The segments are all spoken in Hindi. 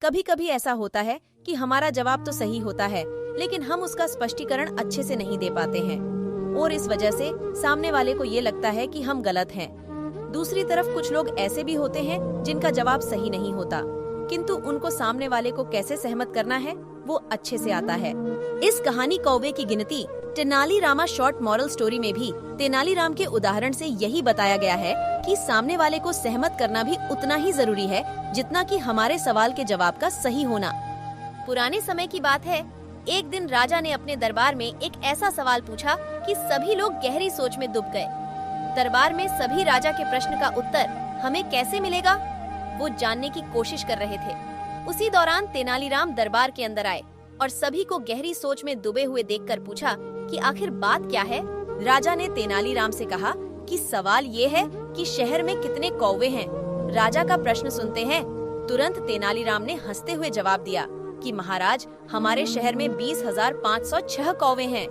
कभी कभी ऐसा होता है कि हमारा जवाब तो सही होता है, लेकिन हम उसका स्पष्टीकरण अच्छे से नहीं दे पाते हैं और इस वजह से सामने वाले को ये लगता है कि हम गलत हैं। दूसरी तरफ कुछ लोग ऐसे भी होते हैं जिनका जवाब सही नहीं होता, किंतु उनको सामने वाले को कैसे सहमत करना है वो अच्छे से आता है। इस कहानी कौवे की गिनती Tenali Rama short moral story में भी तेनालीराम के उदाहरण से यही बताया गया है कि सामने वाले को सहमत करना भी उतना ही जरूरी है जितना कि हमारे सवाल के जवाब का सही होना। पुराने समय की बात है, एक दिन राजा ने अपने दरबार में एक ऐसा सवाल पूछा कि सभी लोग गहरी सोच में डूब गए। दरबार में सभी राजा के प्रश्न का उत्तर हमें कैसे मिलेगा वो जानने की कोशिश कर रहे थे। उसी दौरान तेनालीराम दरबार के अंदर आए और सभी को गहरी सोच में डूबे हुए देखकर पूछा कि आखिर बात क्या है। राजा ने तेनालीराम से कहा कि सवाल ये है कि शहर में कितने कौवे हैं। राजा का प्रश्न सुनते हैं तुरंत तेनालीराम ने हंसते हुए जवाब दिया कि महाराज, हमारे शहर में 20,506 कौवे हैं।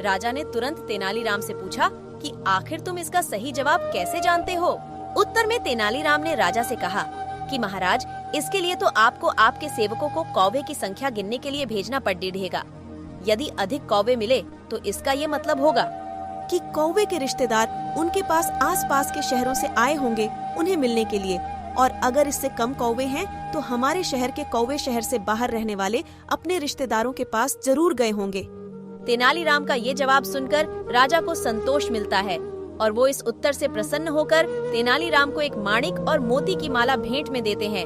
राजा ने तुरंत तेनालीराम से पूछा कि आखिर तुम इसका सही जवाब कैसे जानते हो। उत्तर में तेनालीराम ने राजा से कहा कि महाराज, इसके लिए तो आपको आपके सेवकों को कौवे की संख्या गिनने के लिए भेजना पड़ेगा। यदि अधिक कौवे मिले तो इसका ये मतलब होगा कि कौवे के रिश्तेदार उनके पास आसपास के शहरों से आए होंगे उन्हें मिलने के लिए, और अगर इससे कम कौवे हैं तो हमारे शहर के कौवे शहर से बाहर रहने वाले अपने रिश्तेदारों के पास जरूर गए होंगे। तेनालीराम का ये जवाब सुनकर राजा को संतोष मिलता है और वो इस उत्तर से प्रसन्न होकर तेनालीराम को एक माणिक और मोती की माला भेंट में देते हैं।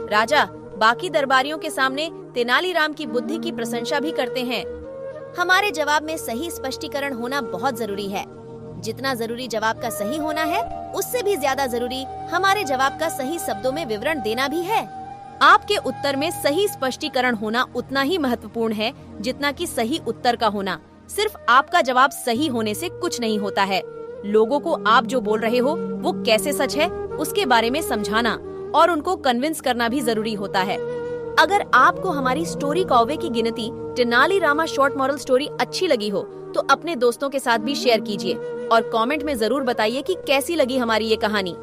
राजा बाकी दरबारियों के सामने तेनालीराम की बुद्धि की प्रशंसा भी करते हैं। हमारे जवाब में सही स्पष्टीकरण होना बहुत जरूरी है। जितना जरूरी जवाब का सही होना है, उससे भी ज्यादा जरूरी हमारे जवाब का सही शब्दों में विवरण देना भी है। आपके उत्तर में सही स्पष्टीकरण होना उतना ही महत्वपूर्ण है जितना कि सही उत्तर का होना। सिर्फ आपका जवाब सही होने से कुछ नहीं होता है। लोगों को आप जो बोल रहे हो वो कैसे सच है उसके बारे में समझाना और उनको कन्विंस करना भी जरूरी होता है। अगर आपको हमारी स्टोरी कौवे की गिनती तेनालीरामा शॉर्ट मॉरल स्टोरी अच्छी लगी हो तो अपने दोस्तों के साथ भी शेयर कीजिए और कमेंट में जरूर बताइए कि कैसी लगी हमारी ये कहानी।